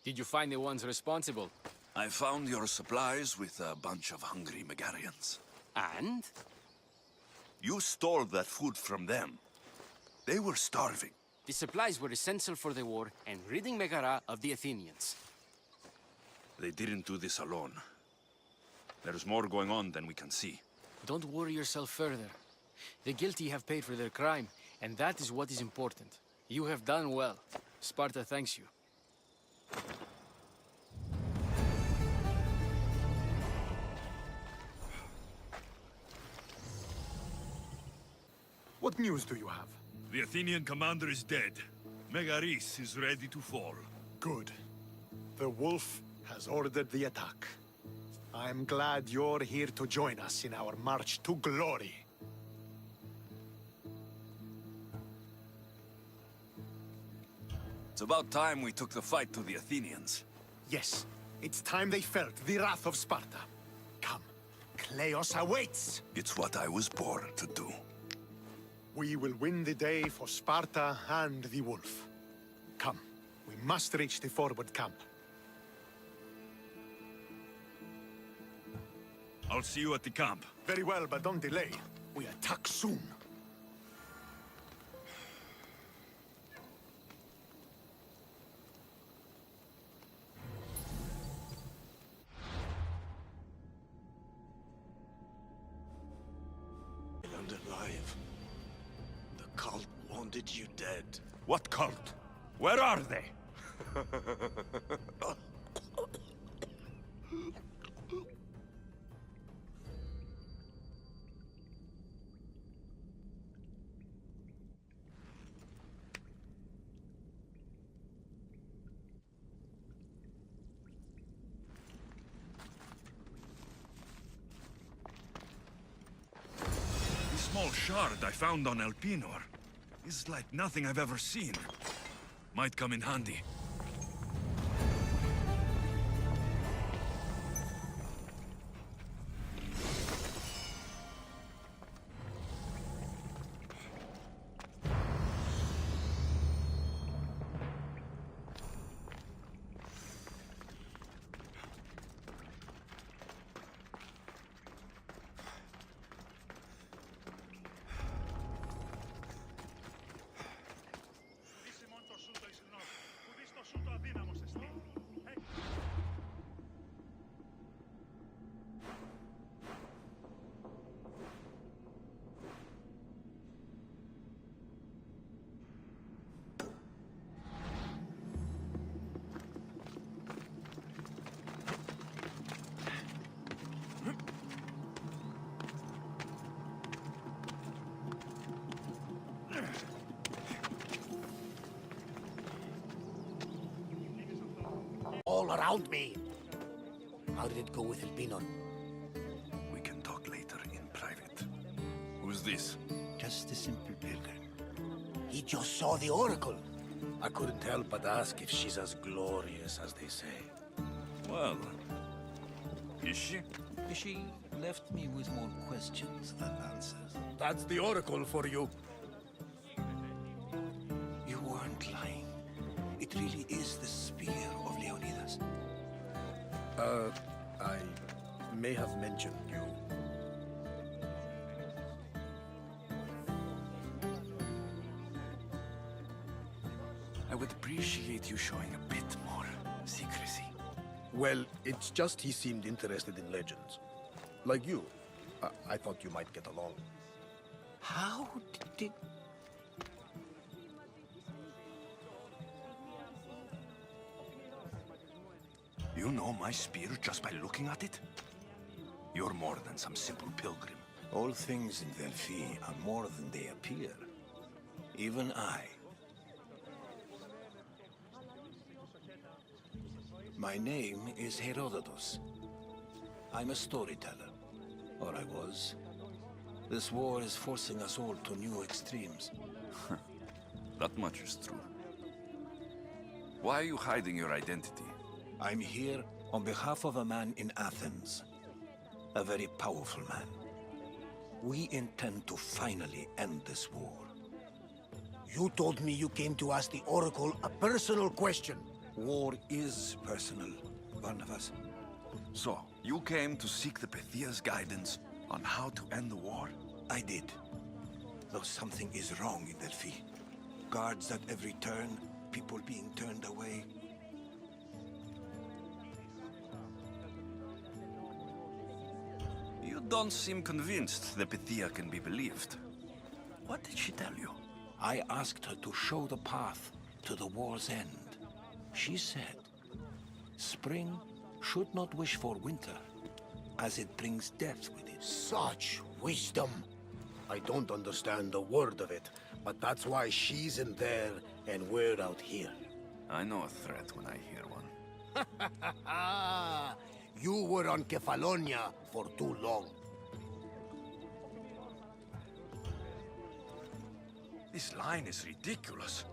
Did you find the ones responsible? I found your supplies with a bunch of hungry Megarians. And? You stole that food from them. They were starving. The supplies were essential for the war and ridding Megara of the Athenians. They didn't do this alone. There's more going on than we can see. Don't worry yourself further. The guilty have paid for their crime, and that is what is important. You have done well. Sparta thanks you. What news do you have? The Athenian commander is dead. Megaris is ready to fall. Good. The wolf has ordered the attack. I'm glad you're here to join us in our march to glory. It's about time we took the fight to the Athenians. Yes, it's time they felt the wrath of Sparta. Come, Kleos awaits! It's what I was born to do. We will win the day for Sparta and the wolf. Come, we must reach the forward camp. I'll see you at the camp. Very well, but don't delay. We attack soon. And alive. The cult wanted you dead. What cult? Where are they? The small shard I found on Elpinor is like nothing I've ever seen. Might come in handy. All around me. How did it go with Elpinon? We can talk later in private. Who's this? Just a simple pilgrim. He just saw the oracle. I couldn't help but ask if she's as glorious as they say. Well, is she? She left me with more questions than answers. That's the oracle for you. You weren't lying. It really is the spear of Leonidas. I may have mentioned you. I would appreciate you showing a bit more secrecy. Well, it's just he seemed interested in legends. Like you. I thought you might get along. How did... You know my spear just by looking at it? You're more than some simple pilgrim. All things in Delphi are more than they appear. Even I. My name is Herodotus. I'm a storyteller. Or I was. This war is forcing us all to new extremes. That much is true. Why are you hiding your identity? I'm here on behalf of a man in Athens. A very powerful man. We intend to finally end this war. You told me you came to ask the Oracle a personal question. War is personal, Barnabas. So, you came to seek the Pythia's guidance on how to end the war? I did. Though something is wrong in Delphi. Guards at every turn, people being turned away. You don't seem convinced the Pythia can be believed. What did she tell you? I asked her to show the path to the war's end. She said, spring should not wish for winter, as it brings death with it. Such wisdom. I don't understand a word of it, but that's why she's in there and we're out here. I know a threat when I hear one. You were on Kefalonia for too long. This line is ridiculous.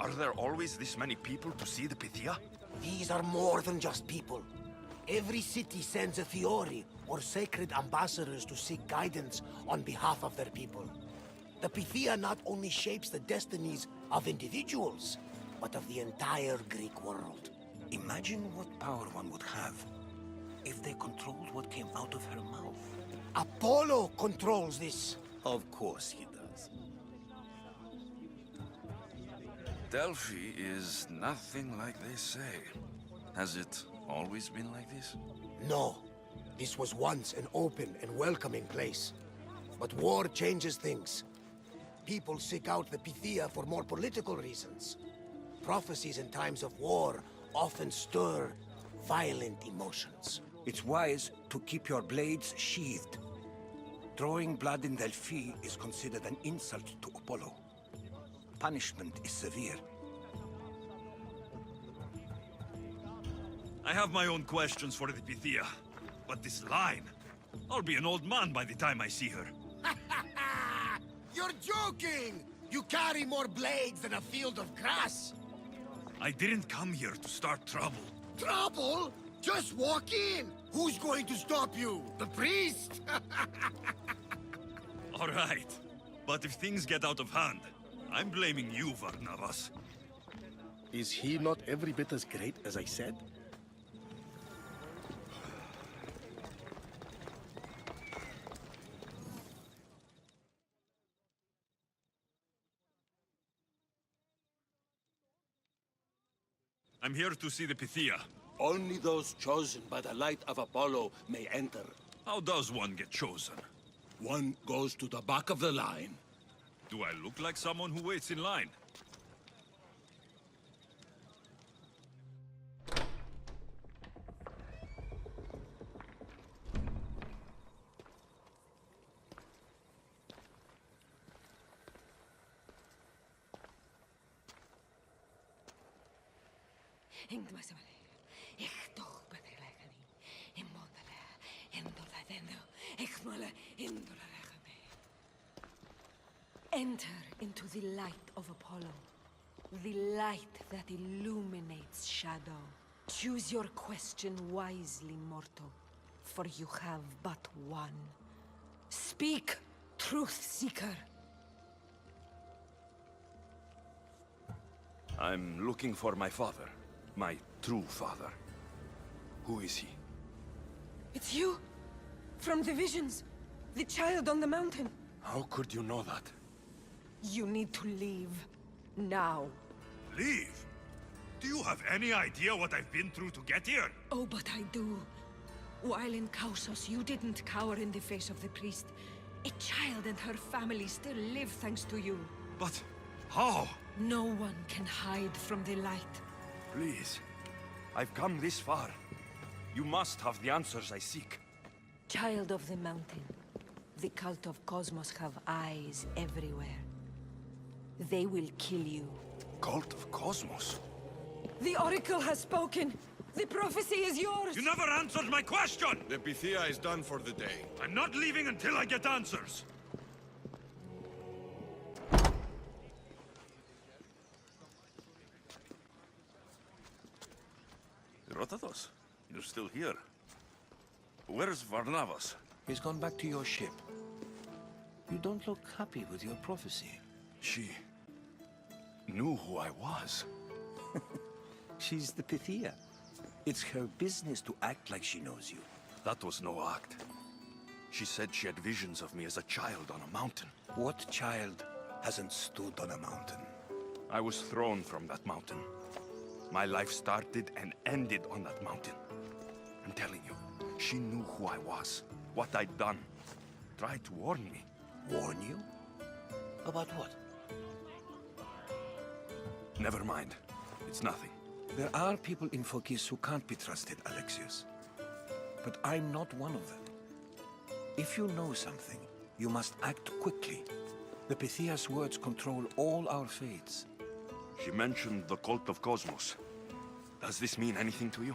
Are there always this many people to see the Pythia? These are more than just people. Every city sends a Fiori or sacred ambassadors to seek guidance on behalf of their people. The Pythia not only shapes the destinies of individuals, but of the entire Greek world. Imagine what power one would have if they controlled what came out of her mouth. Apollo controls this. Of course he does. Delphi is nothing like they say. Has it always been like this? No. This was once an open and welcoming place. But war changes things. People seek out the Pythia for more political reasons. Prophecies in times of war often stir violent emotions. It's wise to keep your blades sheathed. Drawing blood in Delphi is considered an insult to Apollo. Punishment is severe. I have my own questions for the Pythia. But this line... I'll be an old man by the time I see her. You're joking! You carry more blades than a field of grass! I didn't come here to start trouble. Trouble? Just walk in! Who's going to stop you? The priest? All right. But if things get out of hand, I'm blaming you, Barnabas. Is he not every bit as great as I said? I'm here to see the Pythia. Only those chosen by the light of Apollo may enter. How does one get chosen? One goes to the back of the line. Do I look like someone who waits in line? Enter into the light of Apollo, the light that illuminates shadow. Choose your question wisely, mortal, for you have but one. Speak, truth seeker. I'm looking for my father. My true father. Who is he? It's you, from the visions, the child on the mountain. How could you know that? You need to leave, now. Leave? Do you have any idea what I've been through to get here? Oh, but I do. While in Kausos, you didn't cower in the face of the priest. A child and her family still live thanks to you. But how? No one can hide from the light. Please. I've come this far. You must have the answers I seek. Child of the mountain, the cult of Cosmos have eyes everywhere. They will kill you. Cult of Cosmos? The Oracle has spoken! The prophecy is yours! You never answered my question! The Pythia is done for the day. I'm not leaving until I get answers! Herodotus, you're still here. Where's Barnabas? He's gone back to your ship. You don't look happy with your prophecy. She knew who I was. She's the Pythia. It's her business to act like she knows you. That was no act. She said she had visions of me as a child on a mountain. What child hasn't stood on a mountain? I was thrown from that mountain. My life started and ended on that mountain. I'm telling you, she knew who I was, what I'd done. Tried to warn me. Warn you? About what? Never mind. It's nothing. There are people in Phokis who can't be trusted, Alexios. But I'm not one of them. If you know something, you must act quickly. The Pythia's words control all our fates. She mentioned the cult of Cosmos. Does this mean anything to you?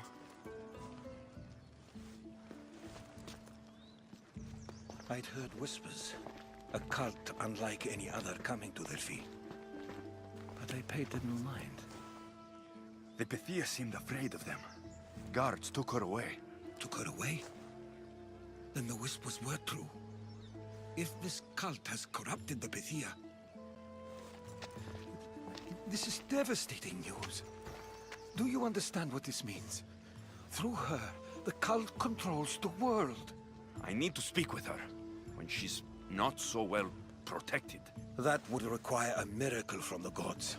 I'd heard whispers. A cult unlike any other coming to Delphi. But I paid them no mind. The Pythia seemed afraid of them. Guards took her away. Took her away? Then the whispers were true. If this cult has corrupted the Pythia... This is devastating news. Do you understand what this means? Through her, the cult controls the world. I need to speak with her, when she's not so well protected. That would require a miracle from the gods.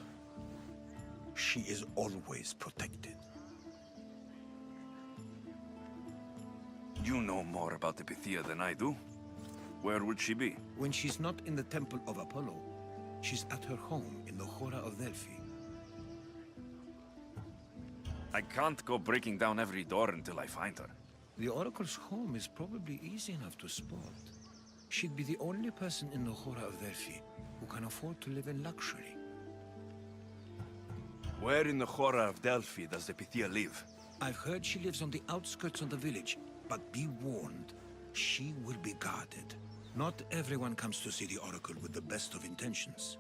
She is always protected. You know more about the Pythia than I do. Where would she be? When she's not in the Temple of Apollo, she's at her home in the Hora of Delphi. I can't go breaking down every door until I find her. The Oracle's home is probably easy enough to spot. She'd be the only person in the Hora of Delphi who can afford to live in luxury. Where in the Hora of Delphi does the Pythia live? I've heard she lives on the outskirts of the village, but be warned, she will be guarded. Not everyone comes to see the Oracle with the best of intentions.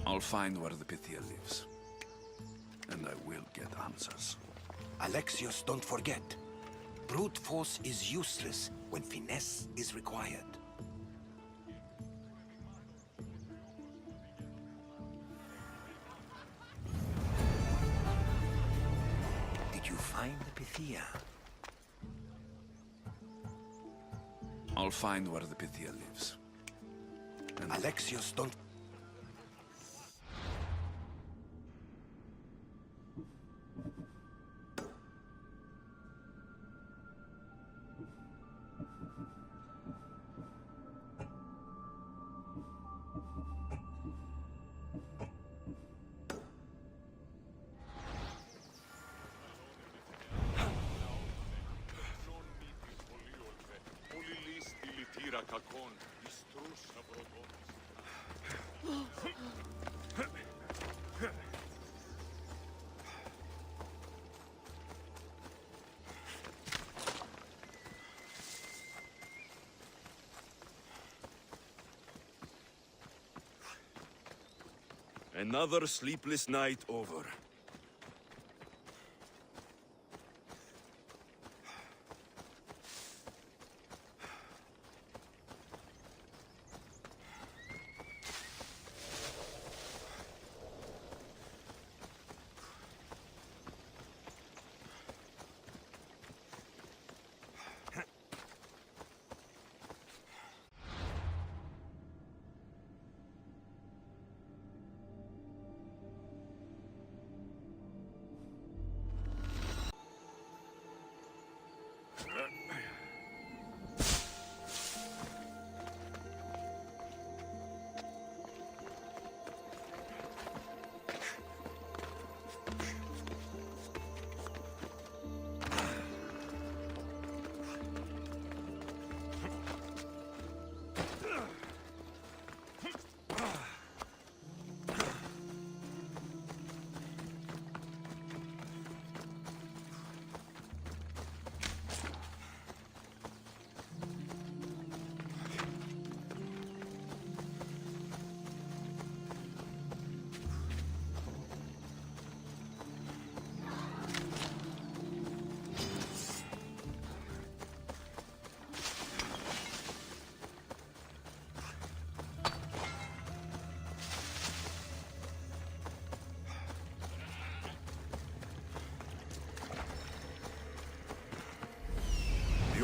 I'll find where the Pythia lives. And I will get answers. Alexios, don't forget. Brute force is useless when finesse is required. Did you find the Pythia? I'll find where the Pythia lives. And Alexios, don't... Another sleepless night over.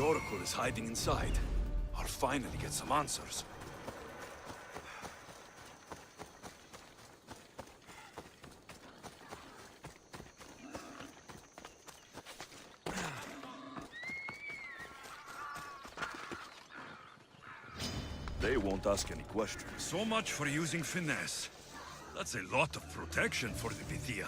Oracle is hiding inside. I'll finally get some answers. They won't ask any questions. So much for using finesse. That's a lot of protection for the Pythia.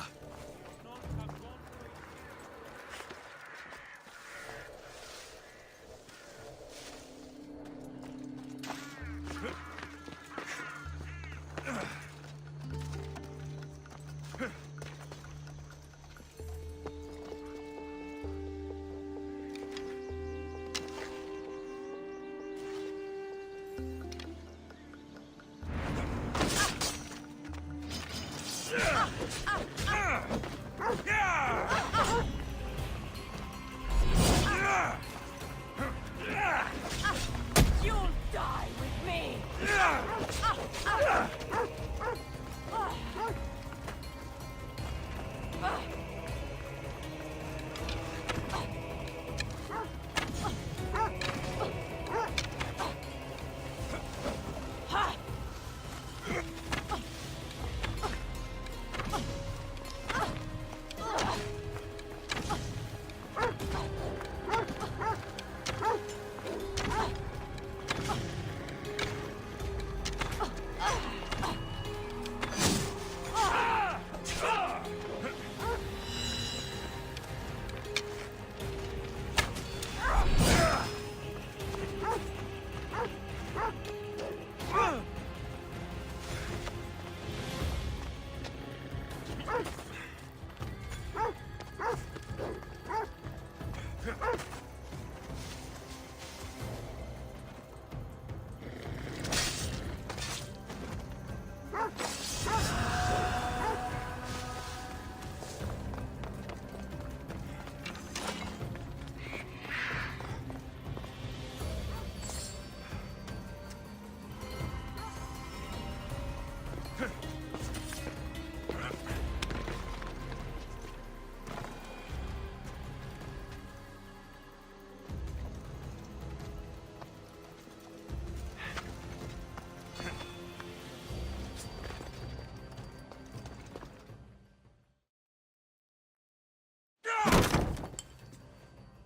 You'll die with me!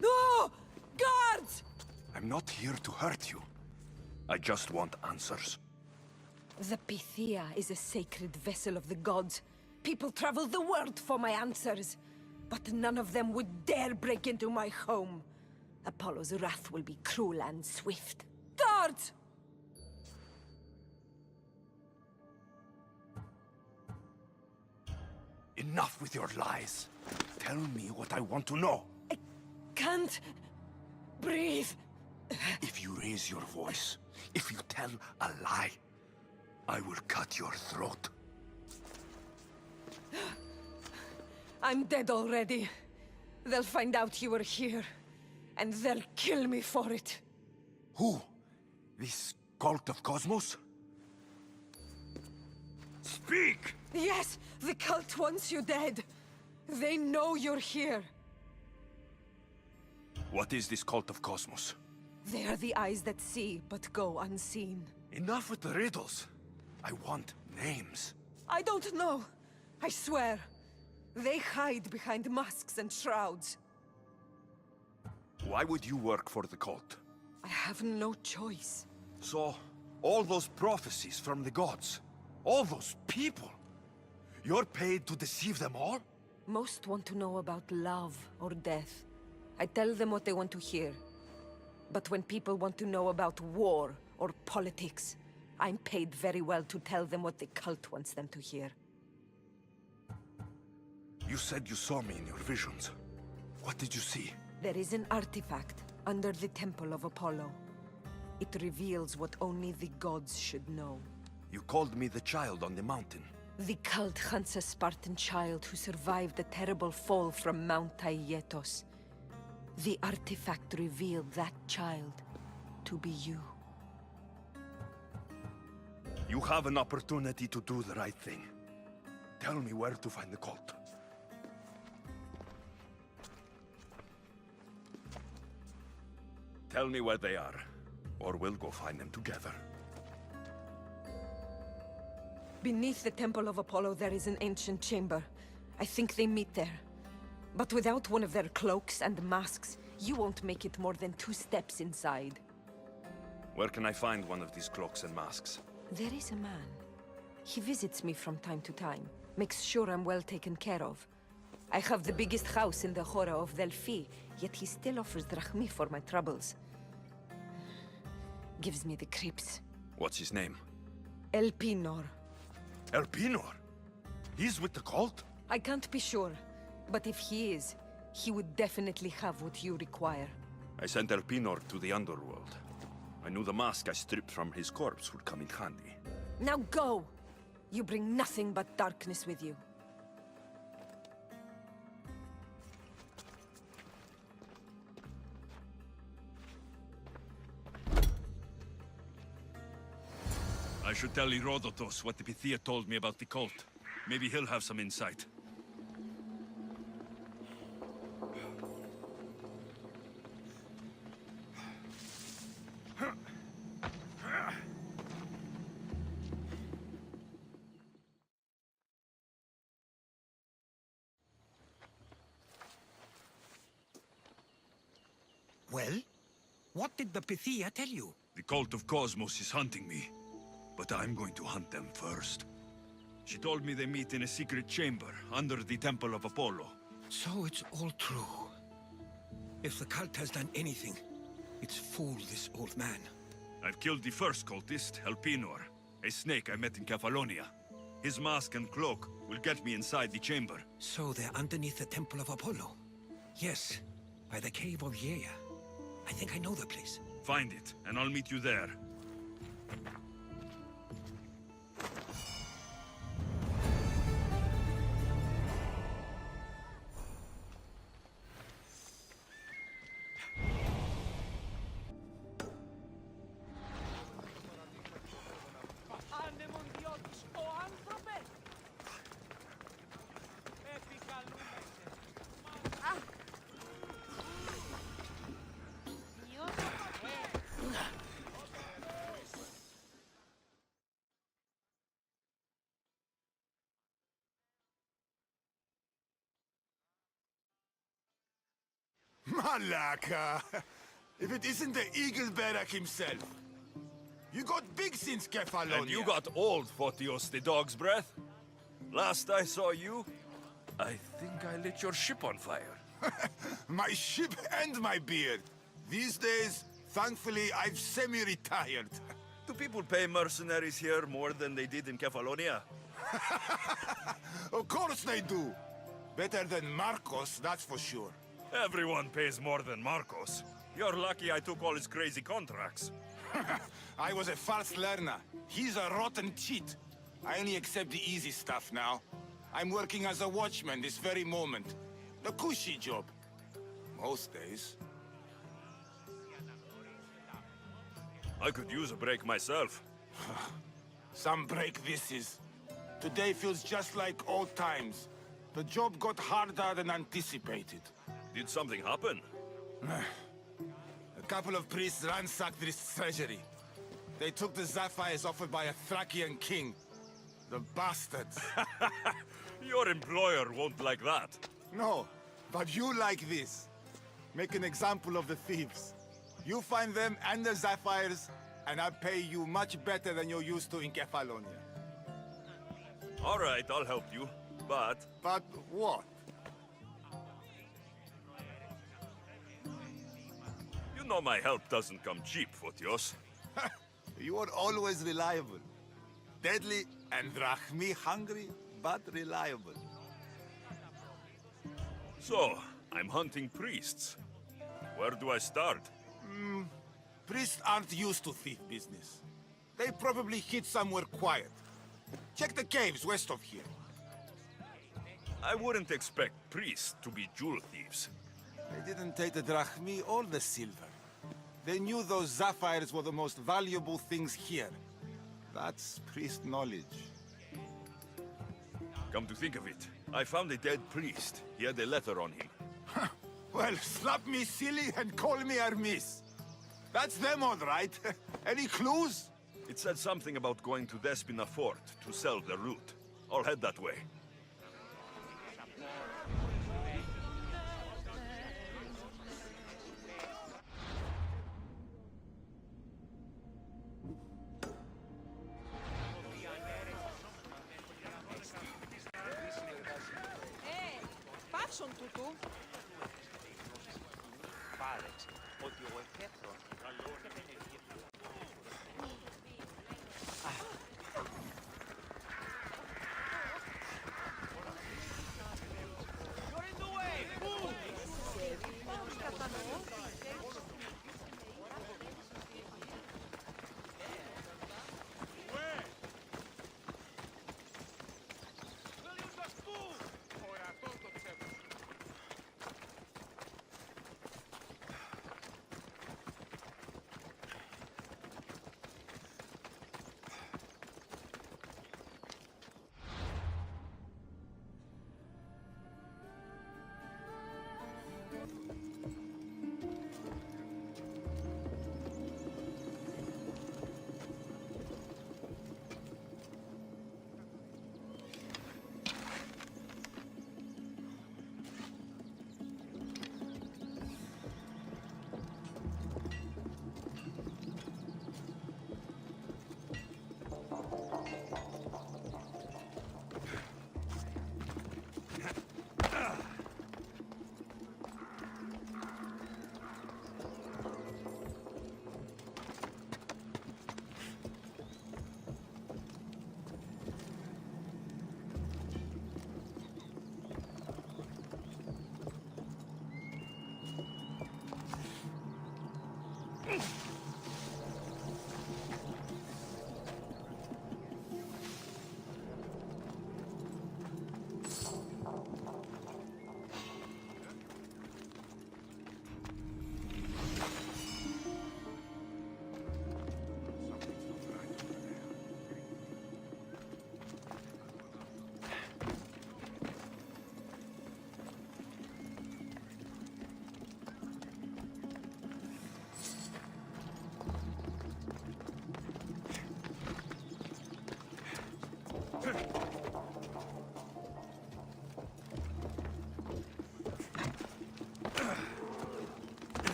No! Guards! I'm not here to hurt you. I just want answers. The Pythia is a sacred vessel of the gods. People travel the world for my answers. But none of them would dare break into my home. Apollo's wrath will be cruel and swift. Guards! Enough with your lies. Tell me what I want to know. I can't breathe. If you raise your voice, if you tell a lie, I will cut your throat. I'm dead already. They'll find out you were here, and they'll kill me for it. Who? This cult of Cosmos? Speak! Yes, the cult wants you dead. They know you're here. What is this cult of Cosmos? They are the eyes that see, but go unseen. Enough with the riddles. I want names. I don't know. I swear. They hide behind masks and shrouds. Why would you work for the cult? I have no choice. So, all those prophecies from the gods, all those people, you're paid to deceive them all? Most want to know about love or death. I tell them what they want to hear. But when people want to know about war or politics, I'm paid very well to tell them what the cult wants them to hear. You said you saw me in your visions. What did you see? There is an artifact under the Temple of Apollo. It reveals what only the gods should know. You called me the child on the mountain. The cult hunts a Spartan child who survived the terrible fall from Mount Aietos. The artifact revealed that child to be you. You have an opportunity to do the right thing. Tell me where to find the cult. Tell me where they are, or we'll go find them together. Beneath the Temple of Apollo, there is an ancient chamber. I think they meet there. But without one of their cloaks and masks, you won't make it more than 2 steps inside. Where can I find one of these cloaks and masks? There is a man. He visits me from time to time, makes sure I'm well taken care of. I have the biggest house in the Hora of Delphi, yet he still offers drachmi for my troubles. Gives me the creeps. What's his name? Elpinor. Elpinor? He's with the cult? I can't be sure, but if he is, he would definitely have what you require. I sent Elpinor to the underworld. I knew the mask I stripped from his corpse would come in handy. Now go! You bring nothing but darkness with you. I should tell Herodotus what the Pythia told me about the cult. Maybe he'll have some insight. Well? What did the Pythia tell you? The cult of Cosmos is hunting me, but I'm going to hunt them first. She told me they meet in a secret chamber under the Temple of Apollo. So it's all true. If the cult has done anything, it's fooled this old man. I've killed the first cultist, Elpinor, a snake I met in Kefalonia. His mask and cloak will get me inside the chamber. So they're underneath the Temple of Apollo? Yes, by the cave of Złodzieje. I think I know the place. Find it, and I'll meet you there. Malaka! If it isn't the Eagle Barak himself. You got big since Kefalonia. And you got old, Photios the dog's breath. Last I saw you, I think I lit your ship on fire. My ship and my beard. These days, thankfully, I've semi-retired. Do people pay mercenaries here more than they did in Kefalonia? Of course they do. Better than Marcos, that's for sure. Everyone pays more than Marcos. You're lucky I took all his crazy contracts. I was a fast learner. He's a rotten cheat. I only accept the easy stuff now. I'm working as a watchman this very moment. The cushy job. Most days. I could use a break myself. Some break this is. Today feels just like old times. The job got harder than anticipated. Did something happen? A couple of priests ransacked this treasury. They took the sapphires offered by a Thracian king. The bastards. Your employer won't like that. No, but you like this. Make an example of the thieves. You find them and the sapphires, and I'll pay you much better than you're used to in Kefalonia. All right, I'll help you, but... But what? You know my help doesn't come cheap, Photios. You are always reliable. Deadly and drachmi hungry, but reliable. So, I'm hunting priests. Where do I start? Priests aren't used to thief business. They probably hid somewhere quiet. Check the caves west of here. I wouldn't expect priests to be jewel thieves. They didn't take the drachmi or the silver. They knew those sapphires were the most valuable things here. That's priest knowledge. Come to think of it, I found a dead priest. He had a letter on him. Well, slap me silly and call me Hermes. That's them, all right. Any clues? It said something about going to Despina Fort to sell the route. I'll head that way. Πάψον τούτου.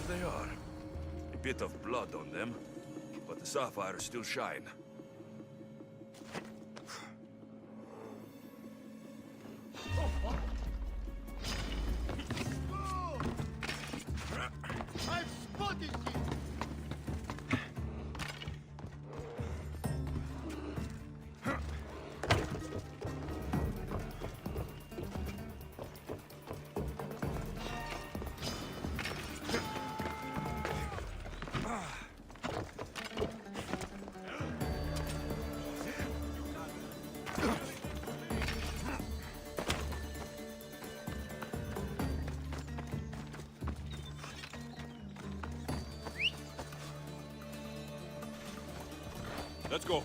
They are. A bit of blood on them, but the sapphires still shine. I've spotted you! Let's go.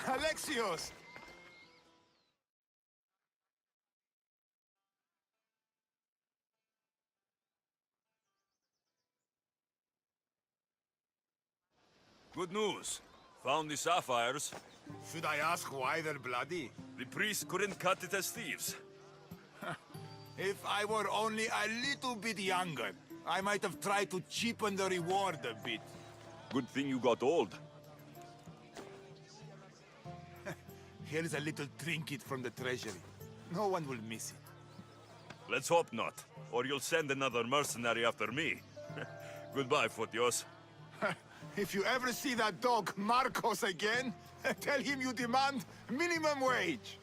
Alexios! Good news. Found the sapphires. Should I ask why they're bloody? The priest couldn't cut it as thieves. If I were only a little bit younger, I might have tried to cheapen the reward a bit. Good thing you got old. Here's a little trinket from the treasury. No one will miss it. Let's hope not, or you'll send another mercenary after me. Goodbye, Fotios. If you ever see that dog, Marcos, again, tell him you demand minimum wage.